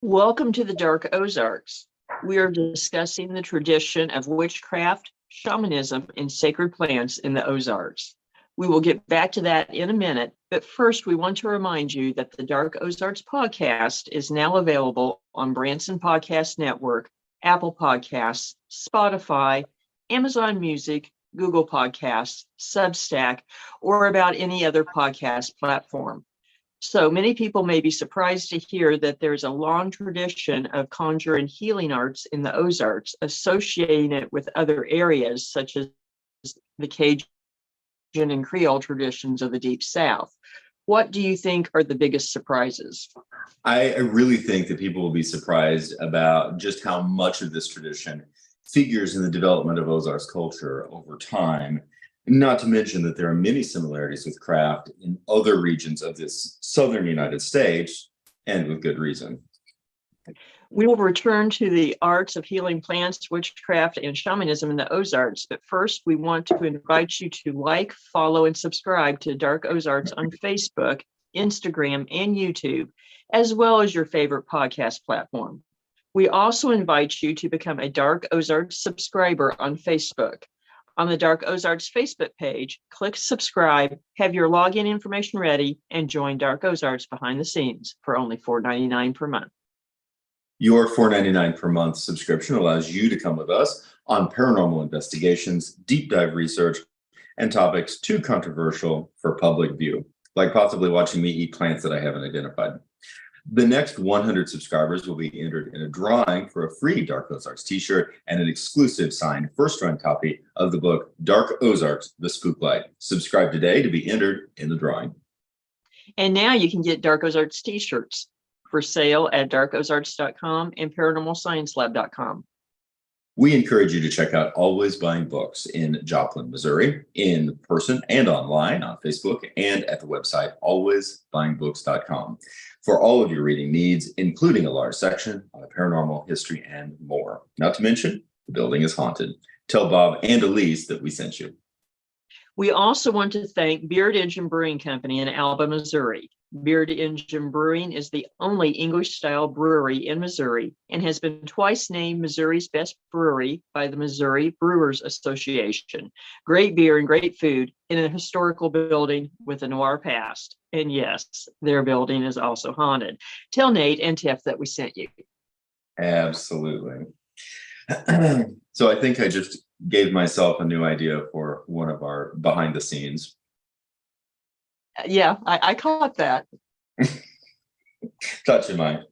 Welcome to the Dark Ozarks. We are discussing the tradition of witchcraft, shamanism, and sacred plants in the Ozarks. We will get back to that in a minute, but first we want to remind you that the Dark Ozarks podcast is now available on Branson Podcast Network, Apple Podcasts, Spotify, Amazon Music, Google Podcasts, Substack, or about any other podcast platform. So many people may be surprised to hear that there's a long tradition of conjure and healing arts in the Ozarks, associating it with other areas such as the Cajun and Creole traditions of the Deep South. What do you think are the biggest surprises? I really think that people will be surprised about just how much of this tradition figures in the development of Ozarks culture over time. Not to mention that there are many similarities with craft in other regions of this southern United States, and with good reason. We will return to the arts of healing plants, witchcraft, and shamanism in the Ozarks. But first, we want to invite you to like, follow, and subscribe to Dark Ozarks on Facebook, Instagram, and YouTube, as well as your favorite podcast platform. We also invite you to become a Dark Ozarks subscriber on Facebook. On the Dark Ozarks Facebook page, click subscribe, have your login information ready, and join Dark Ozarks behind the scenes for only $4.99 per month. Your $4.99 per month subscription allows you to come with us on paranormal investigations, deep dive research, and topics too controversial for public view, like possibly watching me eat plants that I haven't identified. The next 100 subscribers will be entered in a drawing for a free Dark Ozarks t-shirt and an exclusive signed first-run copy of the book Dark Ozarks, The Spooklight. Subscribe today to be entered in the drawing. And now you can get Dark Ozarks t-shirts for sale at darkozarks.com and paranormalsciencelab.com. We encourage you to check out Always Buying Books in Joplin, Missouri, in person and online on Facebook and at the website alwaysbuyingbooks.com for all of your reading needs, including a large section on the paranormal, history, and more. Not to mention, the building is haunted. Tell Bob and Elise that we sent you. We also want to thank Beard Engine Brewing Company in Alba, Missouri. Beard Engine Brewing is the only English-style brewery in Missouri and has been twice named Missouri's best brewery by the Missouri Brewers Association. Great beer and great food in a historical building with a noir past. And yes, their building is also haunted. Tell Nate and Tiff that we sent you. Absolutely. So I think I just gave myself a new idea for one of our behind the scenes. Yeah, I caught that. Touch of mine.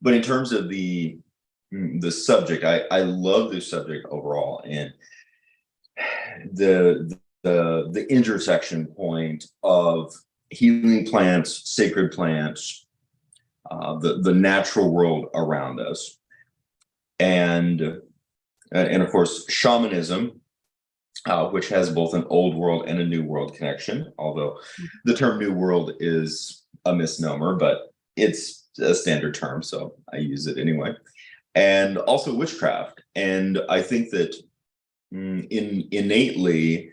But in terms of the subject, I love this subject overall, and the intersection point of healing plants, sacred plants, the natural world around us, and of course shamanism. Which has both an old world and a new world connection, although the term new world is a misnomer, but it's a standard term, so I use it anyway. And also witchcraft. And I think that innately,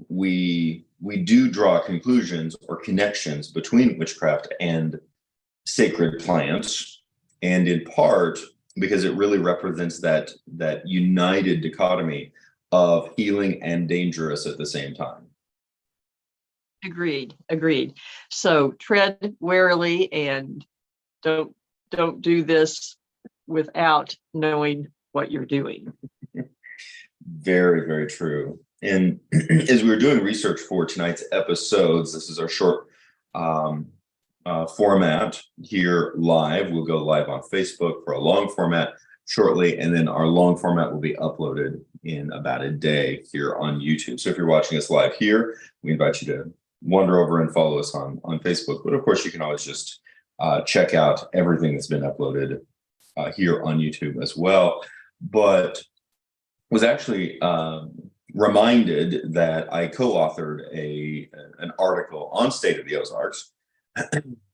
we do draw conclusions or connections between witchcraft and sacred plants, and in part because it really represents that united dichotomy of healing and dangerous at the same time. Agreed. So tread warily and don't do this without knowing what you're doing. Very, very true. And as we were doing research for tonight's episodes, this is our short format here live. We'll go live on Facebook for a long format shortly, and then our long format will be uploaded in about a day here on YouTube. So if you're watching us live here, we invite you to wander over and follow us on Facebook. But of course, you can always just check out everything that's been uploaded here on YouTube as well. But was actually reminded that I co-authored an article on State of the Ozarks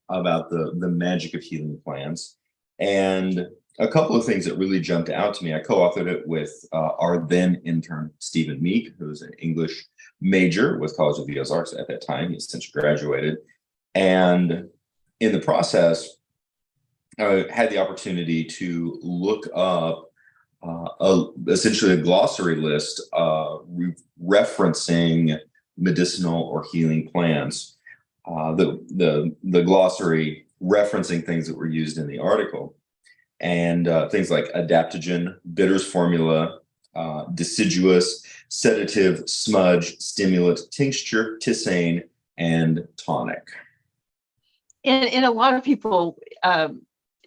about the magic of healing plants. And a couple of things that really jumped out to me. I co-authored it with our then intern, Stephen Meek, who was an English major with College of the Ozarks at that time. He's since graduated. And in the process, I had the opportunity to look up essentially a glossary list referencing medicinal or healing plants. The glossary referencing things that were used in the article, and things like adaptogen, bitters formula, deciduous, sedative, smudge, stimulant, tincture, tisane, and tonic. And a lot of people,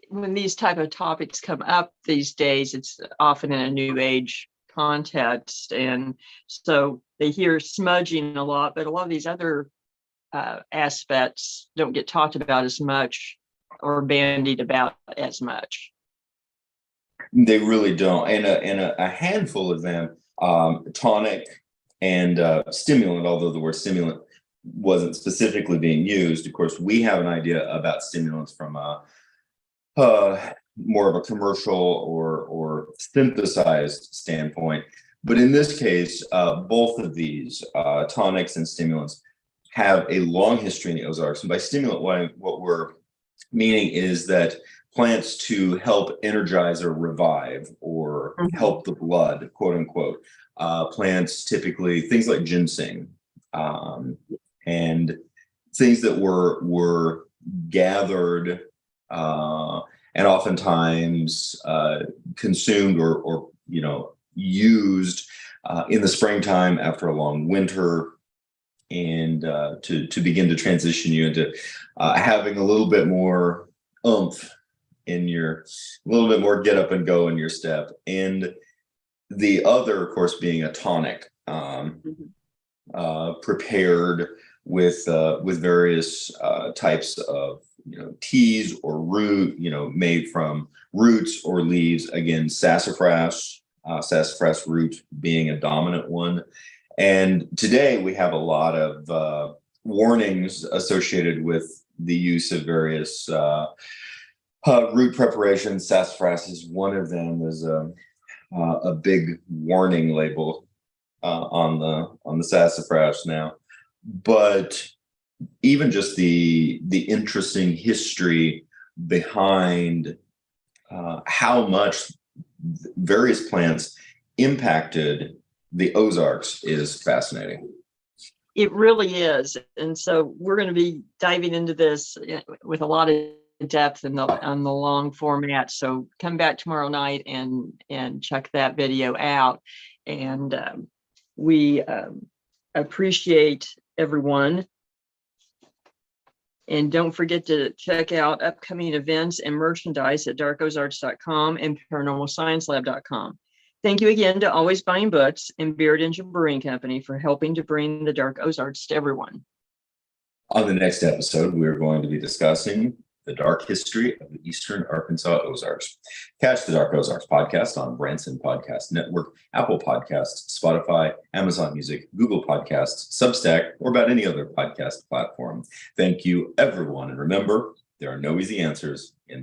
when these type of topics come up these days, it's often in a new age context. And so they hear smudging a lot, but a lot of these other aspects don't get talked about as much or bandied about as much. They really don't. And a handful of them, tonic and stimulant, although the word stimulant wasn't specifically being used. Of course, we have an idea about stimulants from more of a commercial or synthesized standpoint. But in this case, both of these tonics and stimulants have a long history in the Ozarks. And by stimulant, what we're meaning is that plants to help energize or revive or help the blood, quote unquote. Plants typically, things like ginseng, and things that were gathered and oftentimes consumed or used in the springtime after a long winter, and to begin to transition you into having a little bit more oomph in a little bit more get up and go in your step. And the other, of course, being a tonic, prepared with various types of teas or root, made from roots or leaves. Again, sassafras root being a dominant one. And today we have a lot of warnings associated with the use of various root preparations. Sassafras is one of them. There's a big warning label on the sassafras now. But even just the interesting history behind how much various plants impacted the Ozarks is fascinating. It really is. And so we're going to be diving into this with a lot of depth on the long format. So come back tomorrow night and check that video out. And we appreciate everyone. And don't forget to check out upcoming events and merchandise at darkozarks.com and paranormalsciencelab.com. Thank you again to Always Buying Books and Beard Engine Brewing Company for helping to bring the Dark Ozarks to everyone. On the next episode, we're going to be discussing the dark history of the Eastern Arkansas Ozarks. Catch the Dark Ozarks podcast on Branson Podcast Network, Apple Podcasts, Spotify, Amazon Music, Google Podcasts, Substack, or about any other podcast platform. Thank you, everyone. And remember, there are no easy answers in